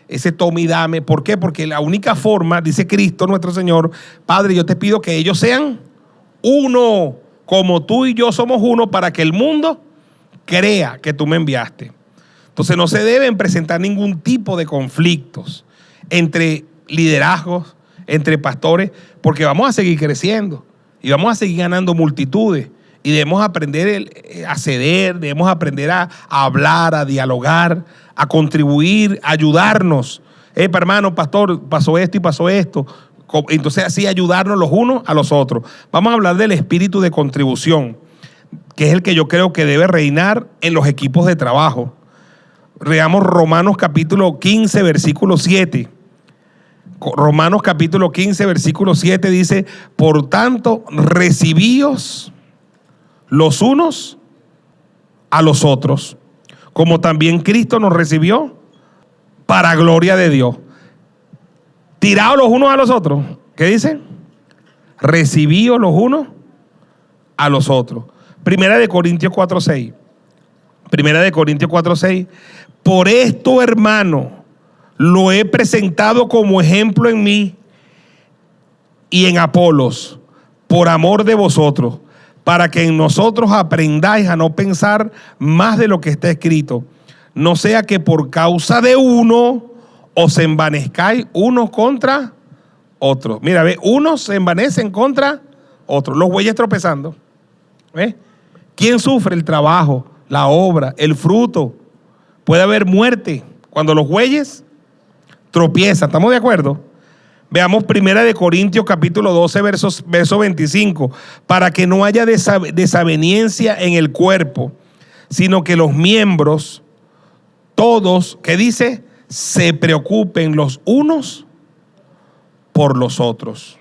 ese toma y dame. ¿Por qué? Porque la única forma, dice Cristo nuestro Señor, Padre, yo te pido que ellos sean uno, como tú y yo somos uno, para que el mundo crea que tú me enviaste. Entonces no se deben presentar ningún tipo de conflictos entre liderazgos, entre pastores, porque vamos a seguir creciendo y vamos a seguir ganando multitudes. Y debemos aprender a ceder, debemos aprender a hablar, a dialogar, a contribuir, a ayudarnos. Hermano, pastor, pasó esto y pasó esto. Entonces así ayudarnos los unos a los otros. Vamos a hablar del espíritu de contribución, que es el que yo creo que debe reinar en los equipos de trabajo. Leamos Romanos capítulo 15, versículo 7. Romanos capítulo 15, versículo 7 dice, por tanto, recibíos los unos a los otros, como también Cristo nos recibió para gloria de Dios. Tiraos los unos a los otros. ¿Qué dice? Recibíos los unos a los otros. Primera de Corintios 4:6. Primera de Corintios 4:6. Por esto, hermano, lo he presentado como ejemplo en mí y en Apolos, por amor de vosotros, para que en nosotros aprendáis a no pensar más de lo que está escrito. No sea que por causa de uno os envanezcáis unos contra otros. Mira, ve, unos se envanecen contra otros. Los bueyes tropezando. ¿Ve? ¿Quién sufre? El trabajo, la obra, el fruto. Puede haber muerte cuando los bueyes tropiezan. ¿Estamos de acuerdo? Veamos Primera de Corintios capítulo 12, verso 25. Para que no haya desaveniencia en el cuerpo, sino que los miembros, todos, ¿qué dice? Se preocupen los unos por los otros.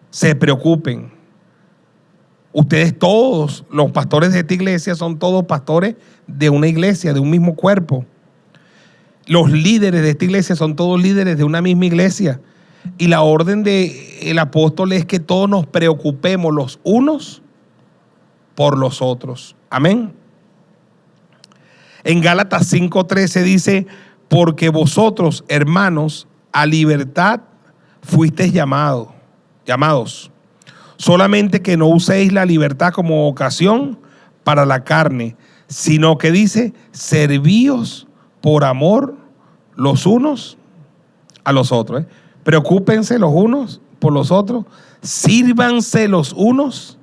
Se preocupen. Ustedes todos, los pastores de esta iglesia, son todos pastores de una iglesia, de un mismo cuerpo. Los líderes de esta iglesia son todos líderes de una misma iglesia. Y la orden del apóstol es que todos nos preocupemos los unos por los otros. Amén. En Gálatas 5:13 dice, porque vosotros, hermanos, a libertad fuisteis llamados. Solamente que no uséis la libertad como ocasión para la carne, sino que dice, servíos por amor los unos a los otros. Preocúpense los unos por los otros. Sírvanse los unos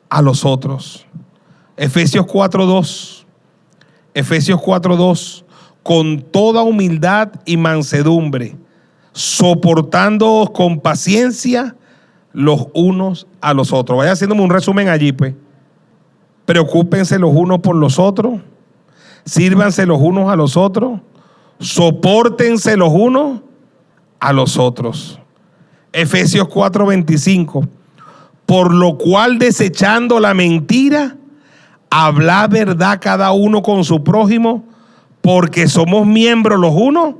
a los otros. Efesios 4:2. Efesios 4:2. Con toda humildad y mansedumbre, soportándoos con paciencia los unos a los otros. Vaya haciéndome un resumen allí, pues. Preocúpense los unos por los otros. Sírvanse los unos a los otros. Sopórtense los unos a los otros. Efesios 4:25. Por lo cual, desechando la mentira, habla verdad cada uno con su prójimo, porque somos miembros los unos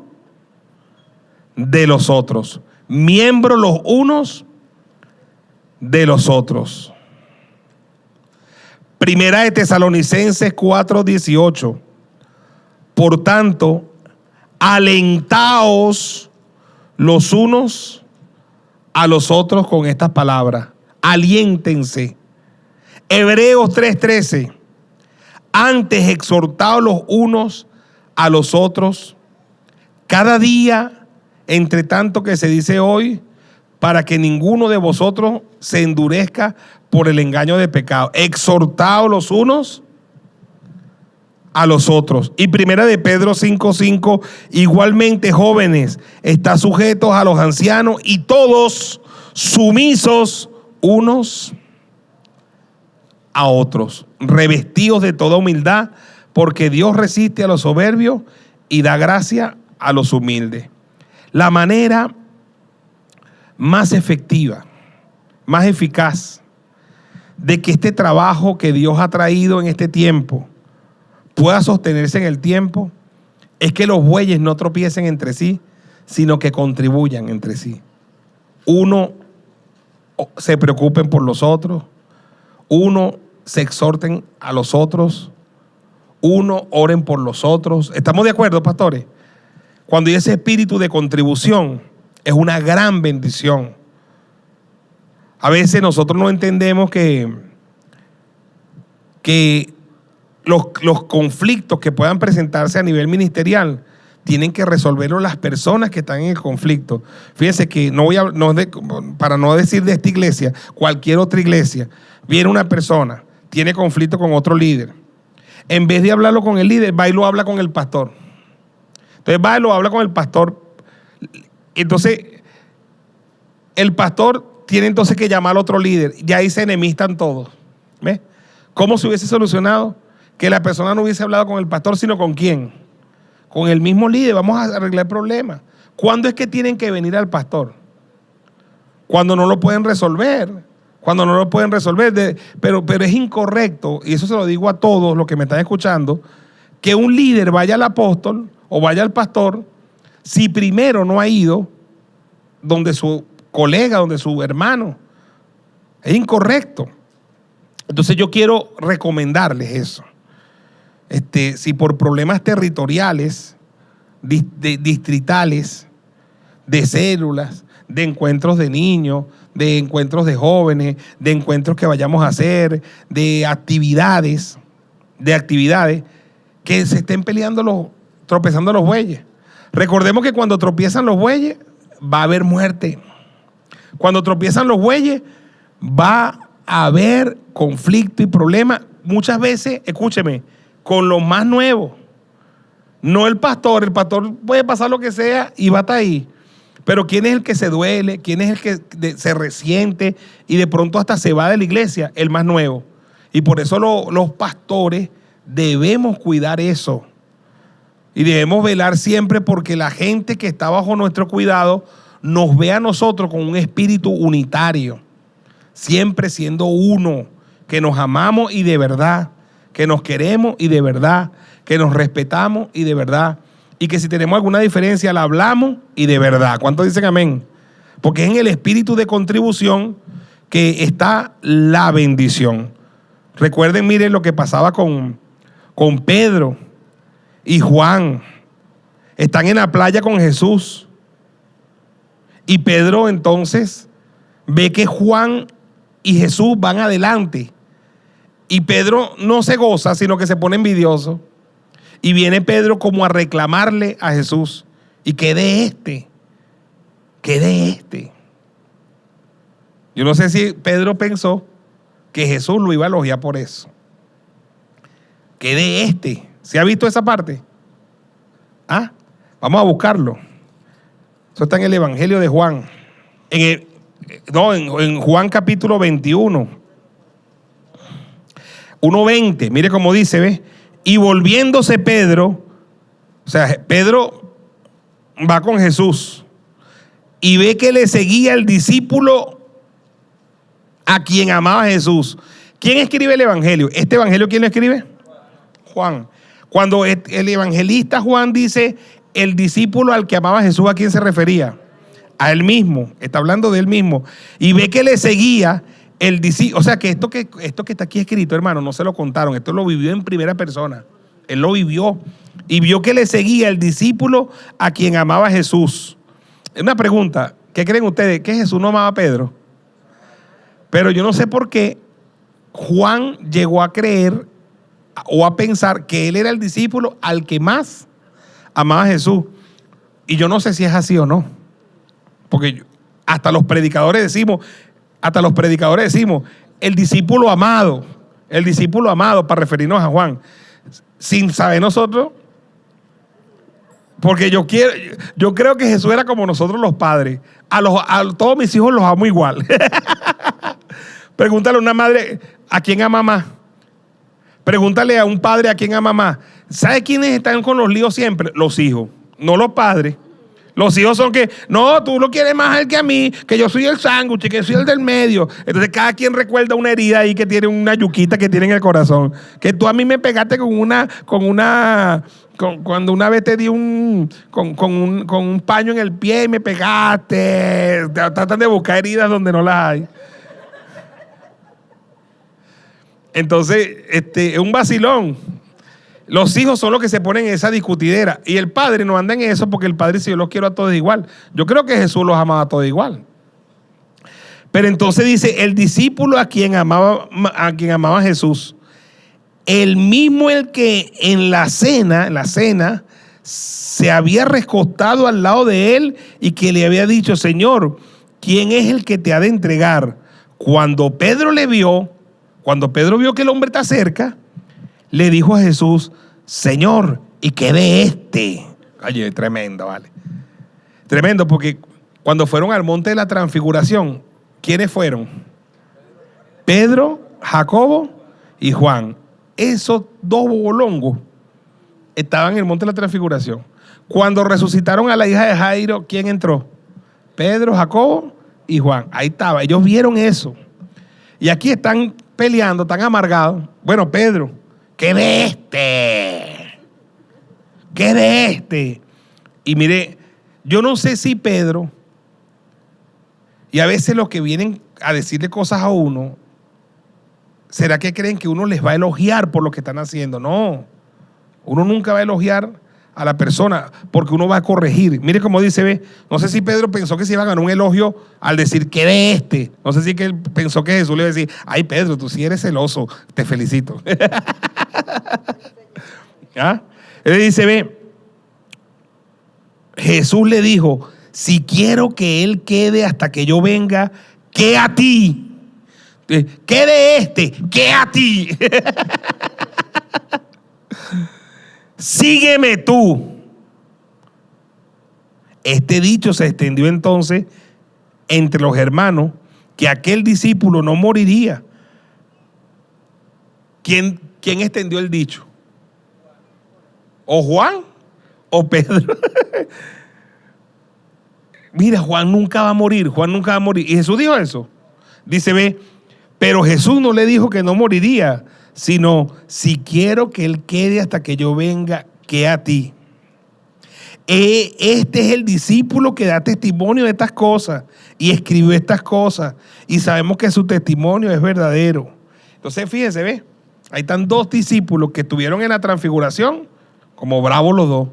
de los otros. Miembros los unos de los otros. Primera de Tesalonicenses 4:18. Por tanto, alentaos los unos a los otros con estas palabras. Aliéntense. Hebreos 3:13. Antes exhortaos los unos a los otros cada día, entre tanto que se dice hoy, para que ninguno de vosotros se endurezca por el engaño de pecado. Exhortaos los unos a los otros. Y primera de Pedro 5:5, igualmente jóvenes, está sujetos a los ancianos y todos sumisos unos a otros, revestidos de toda humildad, porque Dios resiste a los soberbios y da gracia a los humildes. La manera más efectiva, más eficaz de que este trabajo que Dios ha traído en este tiempo pueda sostenerse en el tiempo es que los bueyes no tropiecen entre sí, sino que contribuyan entre sí. Uno se preocupen por los otros, uno se exhorten a los otros, uno oren por los otros. ¿Estamos de acuerdo, pastores? Cuando hay ese espíritu de contribución, es una gran bendición. A veces nosotros no entendemos que los conflictos que puedan presentarse a nivel ministerial tienen que resolverlo las personas que están en el conflicto. Fíjense que para no decir de esta iglesia, cualquier otra iglesia, viene una persona, tiene conflicto con otro líder. En vez de hablarlo con el líder, va y lo habla con el pastor. Entonces va y lo habla con el pastor. Entonces, el pastor tiene entonces que llamar al otro líder. Y ahí se enemistan todos. ¿Ves? ¿Cómo se hubiese solucionado? Que la persona no hubiese hablado con el pastor, sino ¿con quién? Con el mismo líder. Vamos a arreglar el problema. ¿Cuándo es que tienen que venir al pastor? Cuando no lo pueden resolver. Cuando no lo pueden resolver. Pero es incorrecto, y eso se lo digo a todos los que me están escuchando, que un líder vaya al apóstol o vaya al pastor si primero no ha ido donde su colega, donde su hermano. Es incorrecto. Entonces yo quiero recomendarles eso. Si por problemas territoriales, distritales, de células, de encuentros de niños, de encuentros de jóvenes, de encuentros que vayamos a hacer, de actividades que se estén tropezando los bueyes. Recordemos que cuando tropiezan los bueyes va a haber muerte. Cuando tropiezan los bueyes va a haber conflicto y problema. Muchas veces, escúcheme, con los más nuevos. No el pastor puede pasar lo que sea y va a estar ahí. Pero ¿quién es el que se duele? ¿Quién es el que se resiente y de pronto hasta se va de la iglesia? El más nuevo. Y por eso los pastores debemos cuidar eso. Y debemos velar siempre porque la gente que está bajo nuestro cuidado nos ve a nosotros con un espíritu unitario. Siempre siendo uno, que nos amamos y de verdad, que nos queremos y de verdad, que nos respetamos y de verdad. Y que si tenemos alguna diferencia la hablamos y de verdad. ¿Cuántos dicen amén? Porque es en el espíritu de contribución que está la bendición. Recuerden, miren lo que pasaba con Pedro y Juan. Están en la playa con Jesús. Y Pedro entonces ve que Juan y Jesús van adelante. Y Pedro no se goza, sino que se pone envidioso. Y viene Pedro como a reclamarle a Jesús. ¿Y qué de este? ¿Qué de este? Yo no sé si Pedro pensó que Jesús lo iba a elogiar por eso. ¿Qué de este? ¿Se ha visto esa parte? Vamos a buscarlo. Eso está en el Evangelio de Juan. En Juan capítulo 21. 1:20. Mire cómo dice, ¿ves? Y volviéndose Pedro, o sea, Pedro va con Jesús y ve que le seguía el discípulo a quien amaba a Jesús. ¿Quién escribe el Evangelio? ¿Este Evangelio quién lo escribe? Juan. Cuando el evangelista Juan dice el discípulo al que amaba a Jesús, ¿a quién se refería? A él mismo, está hablando de él mismo. Y ve que le seguía el discípulo. O sea que esto que está aquí escrito, hermano, no se lo contaron. Esto lo vivió en primera persona. Él lo vivió. Y vio que le seguía el discípulo a quien amaba a Jesús. Una pregunta, ¿qué creen ustedes? ¿Que Jesús no amaba a Pedro? Pero yo no sé por qué Juan llegó a creer o a pensar que él era el discípulo al que más amaba a Jesús. Y yo no sé si es así o no. Porque hasta los predicadores decimos, el discípulo amado, para referirnos a Juan. sin saber nosotros. Porque yo creo que Jesús era como nosotros los padres. A todos mis hijos los amo igual. Pregúntale a una madre a quién ama más. Pregúntale a un padre a quién ama más. ¿Sabe quiénes están con los líos siempre? Los hijos, no los padres. Los hijos son que, no, tú lo quieres más a él que a mí, que yo soy el sándwich, que yo soy el del medio. Entonces cada quien recuerda una herida ahí que tiene una yuquita que tiene en el corazón. Que tú a mí me pegaste cuando una vez te di con un paño en el pie y me pegaste. Tratan de buscar heridas donde no las hay. Entonces, es un vacilón. Los hijos son los que se ponen en esa discutidera. Y el padre no anda en eso porque el padre dice, yo los quiero a todos igual. Yo creo que Jesús los amaba a todos igual. Pero entonces dice, el discípulo a quien amaba Jesús, el mismo el que en la cena, se había recostado al lado de él y que le había dicho, Señor, ¿quién es el que te ha de entregar? Cuando Pedro vio que el hombre está cerca, le dijo a Jesús, Señor, ¿y qué de este? Oye, tremendo, vale. Tremendo, porque cuando fueron al monte de la transfiguración, ¿quiénes fueron? Pedro, Jacobo y Juan. Esos dos bobolongos estaban en el monte de la transfiguración. Cuando resucitaron a la hija de Jairo, ¿quién entró? Pedro, Jacobo y Juan. Ahí estaba, ellos vieron eso. Y aquí están peleando, están amargados. Bueno, Pedro, ¿qué de este? ¿Qué de este? Y mire, yo no sé si Pedro, y a veces los que vienen a decirle cosas a uno, ¿será que creen que uno les va a elogiar por lo que están haciendo? No, uno nunca va a elogiar a la persona porque uno va a corregir. Mire cómo dice, ve, no sé si Pedro pensó que se iba a ganar un elogio al decir que de este. No sé si que él pensó que Jesús le iba a decir, ay Pedro, tú sí eres celoso, te felicito. ¿Ah? Él dice, ve, Jesús le dijo, si quiero que él quede hasta que yo venga, ¿qué a ti? ¿Qué de este? ¿Qué a ti? Sígueme tú. Este dicho se extendió entonces entre los hermanos que aquel discípulo no moriría. ¿Quién extendió el dicho? ¿O Juan o Pedro? Mira, Juan nunca va a morir, Juan nunca va a morir. Y Jesús dijo eso. Dice, ve, pero Jesús no le dijo que no moriría, sino si quiero que él quede hasta que yo venga, ¿qué a ti? Este es el discípulo que da testimonio de estas cosas y escribió estas cosas y sabemos que su testimonio es verdadero. Entonces fíjense, ve, ahí están dos discípulos que estuvieron en la transfiguración, como bravos los dos.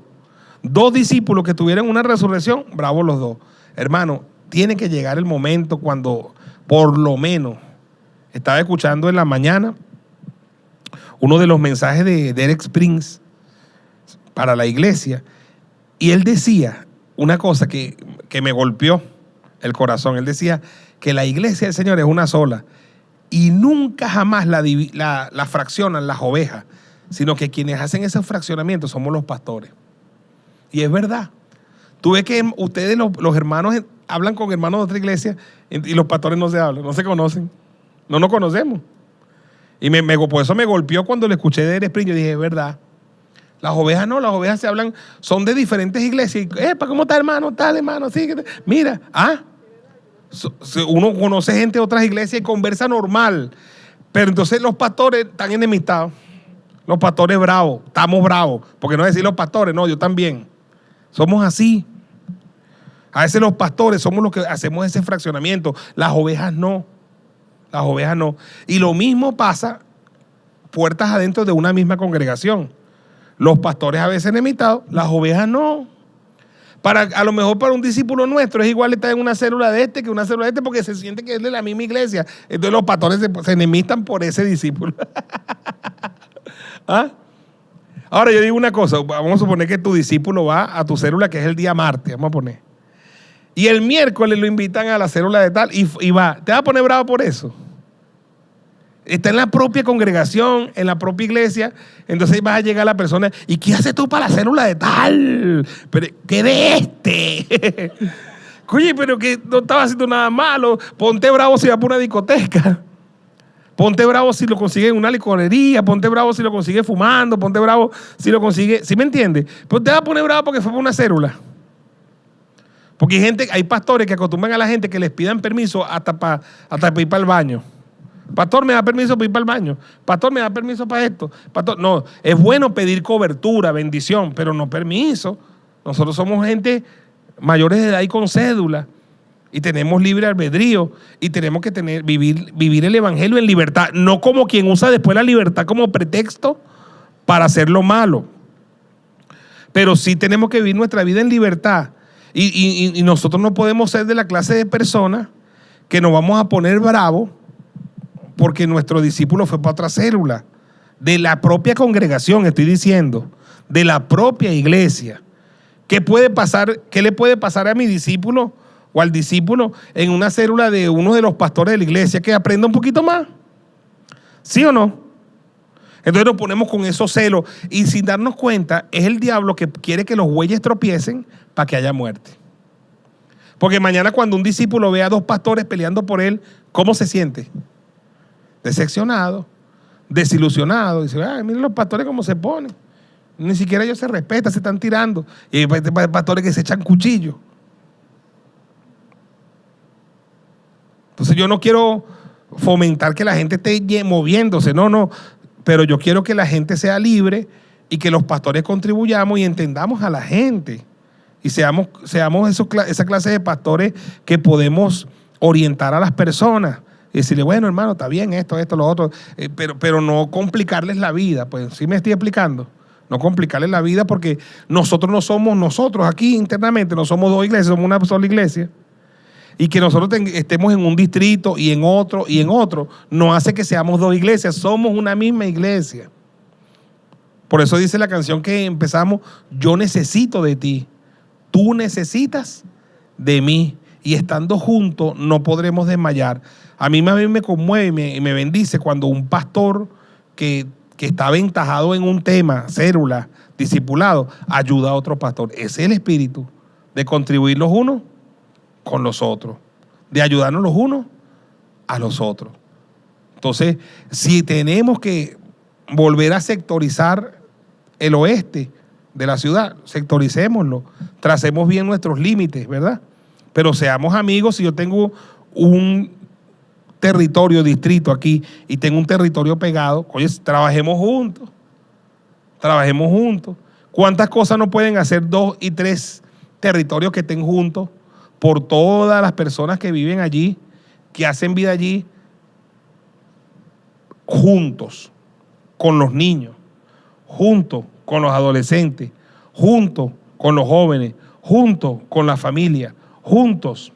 Dos discípulos que tuvieron una resurrección, bravos los dos. Hermano, tiene que llegar el momento cuando, por lo menos, estaba escuchando en la mañana uno de los mensajes de Derek Springs para la iglesia, y él decía una cosa que me golpeó el corazón. Él decía que la iglesia del Señor es una sola y nunca jamás la fraccionan las ovejas, sino que quienes hacen esos fraccionamientos somos los pastores. Y es verdad. Tú ves que ustedes, los hermanos, hablan con hermanos de otra iglesia y los pastores no se hablan, no se conocen. No nos conocemos. Y por eso me golpeó cuando le escuché de Derek Springs. Yo dije, es verdad. Las ovejas no, las ovejas se hablan, son de diferentes iglesias. ¿Cómo está, hermano? Tal, hermano, sí. Mira, uno conoce gente de otras iglesias y conversa normal. Pero entonces los pastores están enemistados. Los pastores bravos, estamos bravos. Porque no es decir los pastores, no, yo también. Somos así. A veces los pastores somos los que hacemos ese fraccionamiento. Las ovejas no. Las ovejas no. Y lo mismo pasa puertas adentro de una misma congregación. Los pastores a veces enemistados, las ovejas no. A lo mejor para un discípulo nuestro es igual estar en una célula de este que una célula de este porque se siente que es de la misma iglesia. Entonces los pastores se enemistan por ese discípulo. ¿Ah? Ahora yo digo una cosa, vamos a suponer que tu discípulo va a tu célula que es el día martes, vamos a poner. Y el miércoles lo invitan a la célula de tal y va. ¿Te vas a poner bravo por eso? Está en la propia congregación, en la propia iglesia. Entonces vas a llegar a la persona, ¿y qué haces tú para la célula de tal? Pero, ¿qué de este? Oye, pero que no estaba haciendo nada malo. Ponte bravo si va por una discoteca. Ponte bravo si lo consigue en una licorería. Ponte bravo si lo consigue fumando. Ponte bravo si lo consigue. ¿Sí me entiendes? Pero te vas a poner bravo porque fue por una célula. Porque hay pastores que acostumbran a la gente que les pidan permiso hasta para ir para el baño. Pastor, ¿me da permiso para ir para el baño? Pastor, ¿me da permiso para esto? Pastor, no, es bueno pedir cobertura, bendición, pero no permiso. Nosotros somos gente mayores de edad y con cédula. Y tenemos libre albedrío. Y tenemos que vivir el evangelio en libertad. No como quien usa después la libertad como pretexto para hacer lo malo. Pero sí tenemos que vivir nuestra vida en libertad. Y nosotros no podemos ser de la clase de personas que nos vamos a poner bravos porque nuestro discípulo fue para otra célula. De la propia congregación, estoy diciendo. De la propia iglesia. ¿Qué puede pasar? ¿Qué le puede pasar a mi discípulo o al discípulo en una célula de uno de los pastores de la iglesia que aprenda un poquito más? ¿Sí o no? Entonces nos ponemos con esos celos y sin darnos cuenta es el diablo que quiere que los bueyes tropiecen para que haya muerte. Porque mañana cuando un discípulo ve a dos pastores peleando por él, ¿cómo se siente? Decepcionado, desilusionado. Dice, ay, miren los pastores cómo se ponen. Ni siquiera ellos se respetan, se están tirando. Y hay pastores que se echan cuchillos. Entonces yo no quiero fomentar que la gente esté moviéndose, no. Pero yo quiero que la gente sea libre y que los pastores contribuyamos y entendamos a la gente. Y seamos esa clase de pastores que podemos orientar a las personas. Y decirle, bueno, hermano, está bien esto, lo otro. Pero no complicarles la vida. Pues sí me estoy explicando. No complicarles la vida porque nosotros no somos nosotros aquí internamente, no somos dos iglesias, somos una sola iglesia. Y que nosotros estemos en un distrito y en otro, no hace que seamos dos iglesias, somos una misma iglesia. Por eso dice la canción que empezamos, yo necesito de ti, tú necesitas de mí. Y estando juntos no podremos desmayar. A mí me conmueve y me bendice cuando un pastor que está aventajado en un tema, célula, discipulado, ayuda a otro pastor. Ese es el espíritu de contribuir los unos con los otros, de ayudarnos los unos a los otros. Entonces, si tenemos que volver a sectorizar el oeste de la ciudad, sectoricémoslo, tracemos bien nuestros límites, ¿verdad? Pero seamos amigos. Si yo tengo un territorio, distrito aquí, y tengo un territorio pegado, oye, trabajemos juntos. ¿Cuántas cosas no pueden hacer 2 y 3 territorios que estén juntos por todas las personas que viven allí, que hacen vida allí, juntos con los niños, juntos con los adolescentes, juntos con los jóvenes, juntos con la familia, juntos?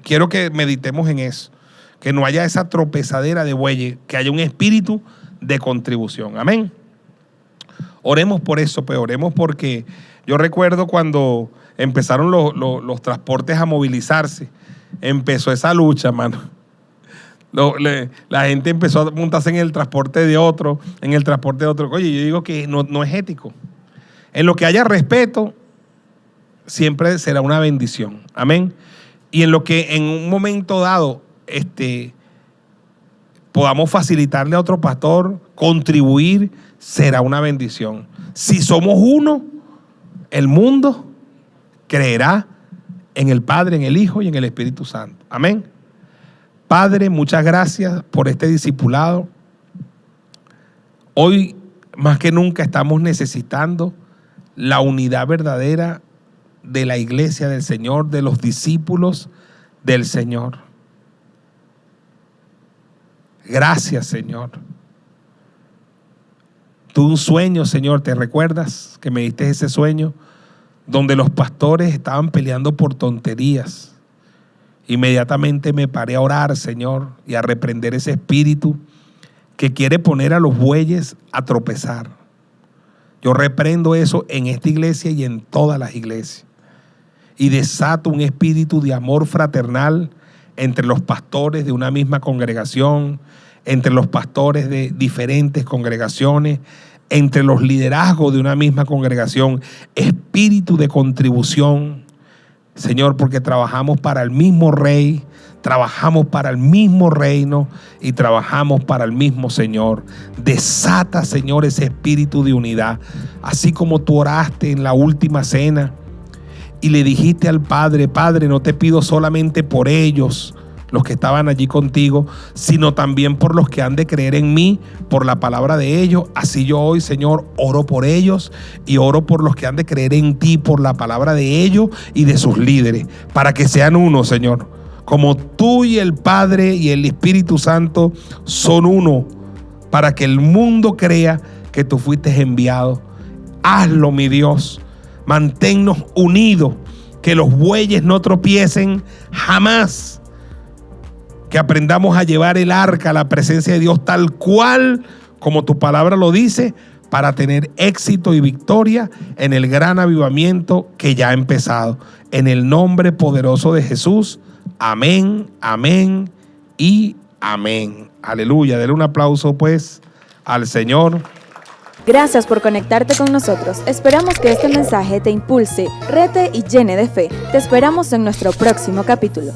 Quiero que meditemos en eso, que no haya esa tropezadera de bueyes, que haya un espíritu de contribución. Amén. Oremos por eso, pues oremos porque yo recuerdo cuando empezaron los transportes a movilizarse, empezó esa lucha, mano. La gente empezó a montarse en el transporte de otro, Oye, yo digo que no es ético. En lo que haya respeto, siempre será una bendición. Amén. Y en lo que en un momento dado podamos facilitarle a otro pastor, contribuir, será una bendición. Si somos uno, el mundo creerá en el Padre, en el Hijo y en el Espíritu Santo. Amén. Padre, muchas gracias por este discipulado. Hoy, más que nunca, estamos necesitando la unidad verdadera de la iglesia del Señor, de los discípulos del Señor. Gracias, Señor. Tuve un sueño, Señor, ¿te recuerdas que me diste ese sueño? Donde los pastores estaban peleando por tonterías. Inmediatamente me paré a orar, Señor, y a reprender ese espíritu que quiere poner a los bueyes a tropezar. Yo reprendo eso en esta iglesia y en todas las iglesias. Y desato un espíritu de amor fraternal entre los pastores de una misma congregación, entre los pastores de diferentes congregaciones, entre los liderazgos de una misma congregación, espíritu de contribución, Señor, porque trabajamos para el mismo Rey, trabajamos para el mismo reino y trabajamos para el mismo Señor. Desata, Señor, ese espíritu de unidad, así como tú oraste en la última cena y le dijiste al Padre: Padre, no te pido solamente por ellos, los que estaban allí contigo, sino también por los que han de creer en mí, por la palabra de ellos. Así yo hoy, Señor, oro por ellos y oro por los que han de creer en ti, por la palabra de ellos y de sus líderes, para que sean uno, Señor, como tú y el Padre y el Espíritu Santo son uno, para que el mundo crea que tú fuiste enviado. Hazlo, mi Dios, manténnos unidos, que los bueyes no tropiecen jamás, que aprendamos a llevar el arca, la presencia de Dios, tal cual como tu palabra lo dice, para tener éxito y victoria en el gran avivamiento que ya ha empezado. En el nombre poderoso de Jesús. Amén, amén y amén. Aleluya. Denle un aplauso pues al Señor. Gracias por conectarte con nosotros. Esperamos que este mensaje te impulse, rete y llene de fe. Te esperamos en nuestro próximo capítulo.